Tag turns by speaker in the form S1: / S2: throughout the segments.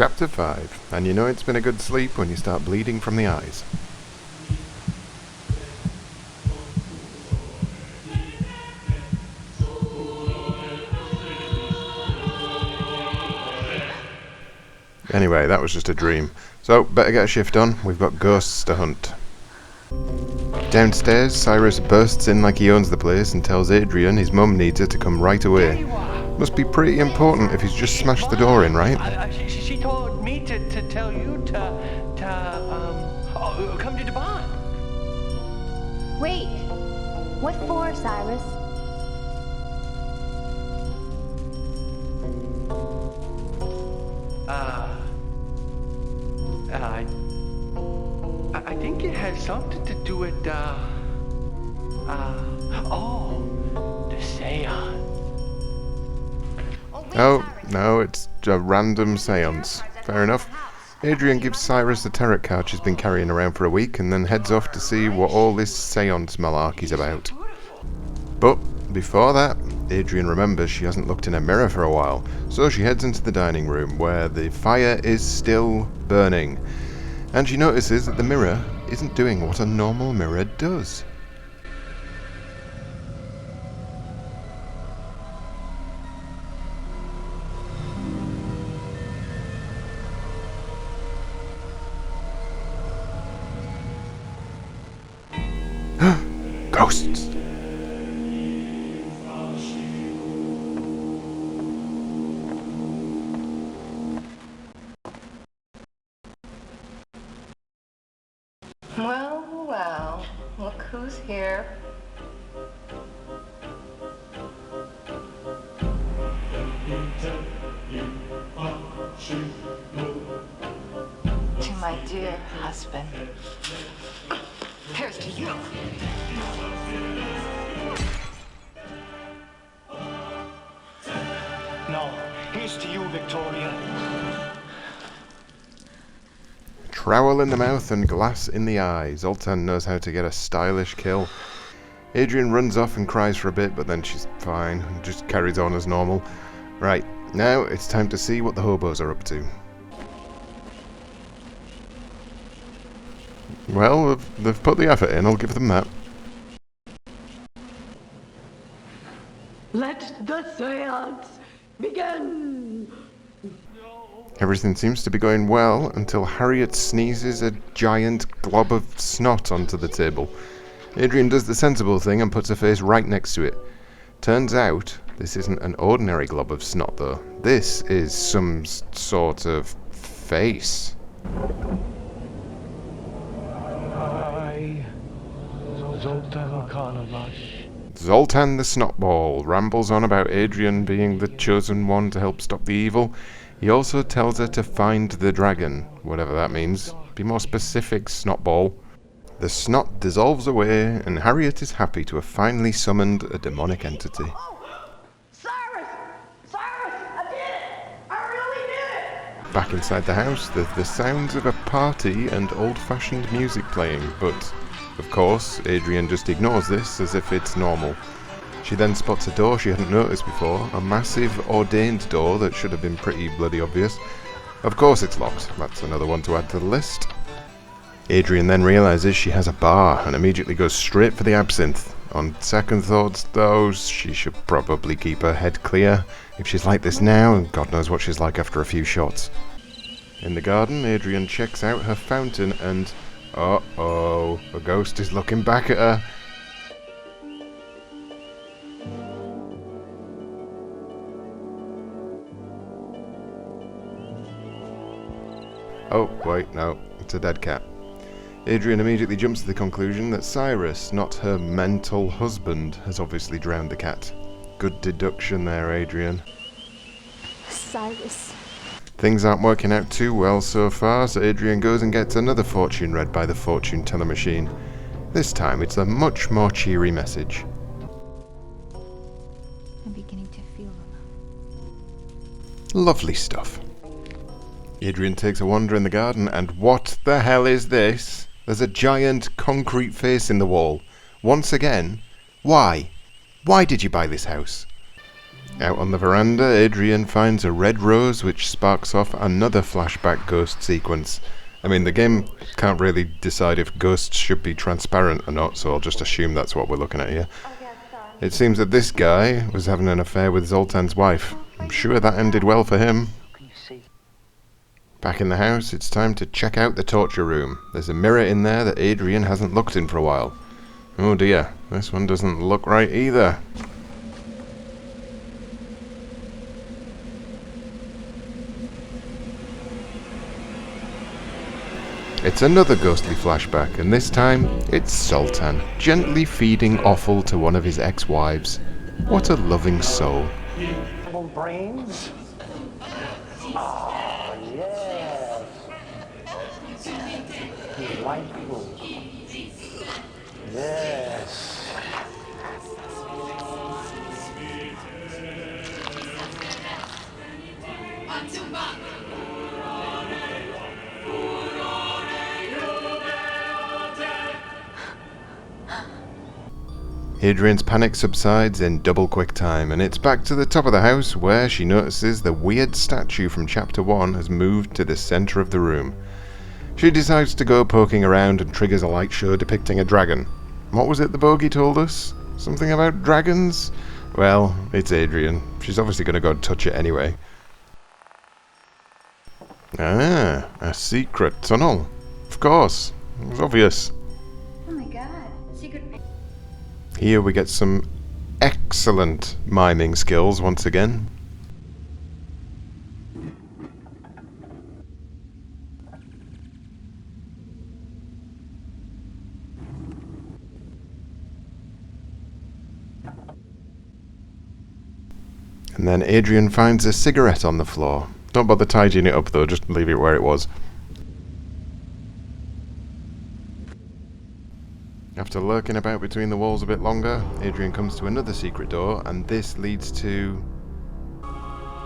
S1: Chapter 5. And you know it's been a good sleep when you start bleeding from the eyes. Anyway, that was just a dream. So, better get a shift on. We've got ghosts to hunt. Downstairs, Cyrus bursts in like he owns the place and tells Adrienne his mum needs her to come right away. Must be pretty important if he's just smashed the door in, right?
S2: She told me to tell you to come to the barn.
S3: Wait, what for, Cyrus?
S2: I think it has something to do with, the seance.
S1: Oh, no, it's a random seance. Fair enough. Adrienne gives Cyrus the tarot card she's been carrying around for a week and then heads off to see what all this seance malarkey's about. But before that, Adrienne remembers she hasn't looked in a mirror for a while, so she heads into the dining room where the fire is still burning. And she notices that the mirror isn't doing what a normal mirror does. Ghosts!
S4: Well, well, look who's here. To my dear husband. Here's to you.
S2: No, here's to you, Victoria.
S1: Trowel in the mouth and glass in the eye. Zoltan knows how to get a stylish kill. Adrienne runs off and cries for a bit, but then she's fine and just carries on as normal. Right, now it's time to see what the hobos are up to. Well, they've put the effort in, I'll give them that.
S5: Let the seance begin!
S1: Everything seems to be going well until Harriet sneezes a giant glob of snot onto the table. Adrienne does the sensible thing and puts her face right next to it. Turns out, this isn't an ordinary glob of snot though. This is some sort of face. Zoltan the Snotball rambles on about Adrienne being the chosen one to help stop the evil. He also tells her to find the dragon, whatever that means. Be more specific, Snotball. The snot dissolves away, and Harriet is happy to have finally summoned a demonic entity.
S5: Cyrus! Cyrus! I did it! I really did it!
S1: Back inside the house, there's the sounds of a party and old-fashioned music playing, but, of course, Adrienne just ignores this as if it's normal. She then spots a door she hadn't noticed before, a massive, ordained door that should have been pretty bloody obvious. Of course it's locked, that's another one to add to the list. Adrienne then realises she has a bar and immediately goes straight for the absinthe. On second thoughts, though, she should probably keep her head clear. If she's like this now, God knows what she's like after a few shots. In the garden, Adrienne checks out her fountain and... uh-oh, a ghost is looking back at her. Oh, wait, no, it's a dead cat. Adrienne immediately jumps to the conclusion that Cyrus, not her mental husband, has obviously drowned the cat. Good deduction there, Adrienne.
S3: Cyrus.
S1: Things aren't working out too well so far, so Adrienne goes and gets another fortune read by the fortune teller machine. This time it's a much more cheery message.
S3: I'm beginning to feel alone.
S1: Lovely stuff. Adrienne takes a wander in the garden, and what the hell is this? There's a giant concrete face in the wall. Once again, why? Why did you buy this house? Out on the veranda, Adrienne finds a red rose which sparks off another flashback ghost sequence. I mean, the game can't really decide if ghosts should be transparent or not, so I'll just assume that's what we're looking at here. It seems that this guy was having an affair with Zoltan's wife. I'm sure that ended well for him. Back in the house, it's time to check out the torture room. There's a mirror in there that Adrienne hasn't looked in for a while. Oh dear, this one doesn't look right either. It's another ghostly flashback, and this time, it's Zoltan, gently feeding offal to one of his ex-wives. What a loving soul.
S2: Brains? Oh, yes. Delightful. Yes.
S1: Adrienne's panic subsides in double quick time, and it's back to the top of the house where she notices the weird statue from Chapter 1 has moved to the centre of the room. She decides to go poking around and triggers a light show depicting a dragon. What was it the bogey told us? Something about dragons? Well, it's Adrienne. She's obviously going to go and touch it anyway. Ah, a secret tunnel. Of course. It was obvious.
S3: Oh my god. Secret.
S1: Here we get some excellent miming skills once again. And then Adrienne finds a cigarette on the floor. Don't bother tidying it up though, just leave it where it was. After lurking about between the walls a bit longer, Adrienne comes to another secret door, and this leads to...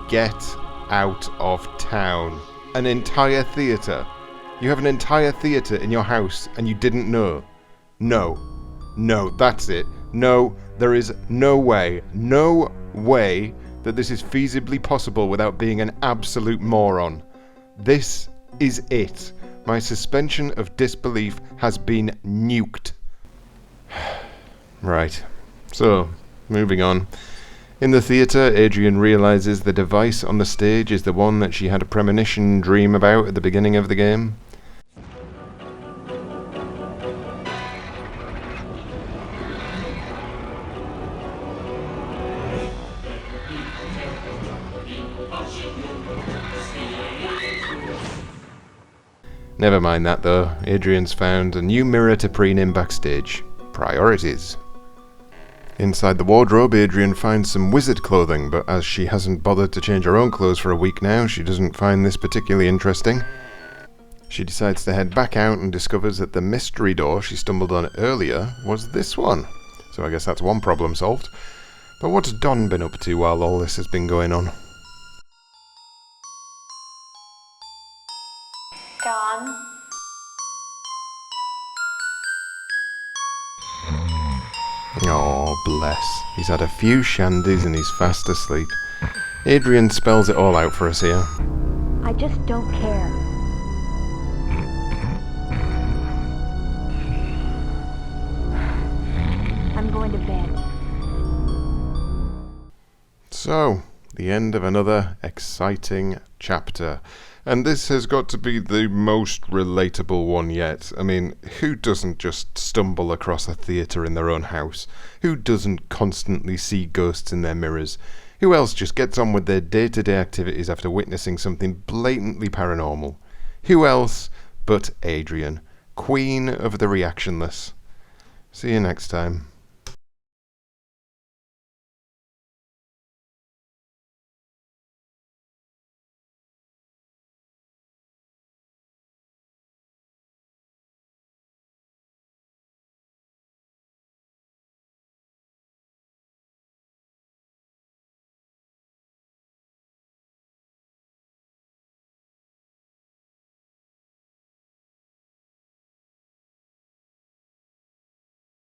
S1: Get out of town. An entire theatre. You have an entire theatre in your house and you didn't know. No. No, that's it. No, there is no way that this is feasibly possible without being an absolute moron. This is it. My suspension of disbelief has been nuked. Right. So, moving on. In the theatre, Adrienne realizes the device on the stage is the one that she had a premonition dream about at the beginning of the game. Never mind that though, Adrienne's found a new mirror to preen in backstage. Priorities. Inside the wardrobe, Adrienne finds some wizard clothing, but as she hasn't bothered to change her own clothes for a week now, she doesn't find this particularly interesting. She decides to head back out and discovers that the mystery door she stumbled on earlier was this one. So I guess that's one problem solved. But what's Don been up to while all this has been going on?
S4: Don?
S1: Oh, bless. He's had a few shandies and he's fast asleep. Adrienne spells it all out for us here.
S3: I just don't care. I'm going to bed.
S1: So, the end of another exciting chapter. And this has got to be the most relatable one yet. I mean, who doesn't just stumble across a theatre in their own house? Who doesn't constantly see ghosts in their mirrors? Who else just gets on with their day-to-day activities after witnessing something blatantly paranormal? Who else but Adrienne, queen of the reactionless? See you next time.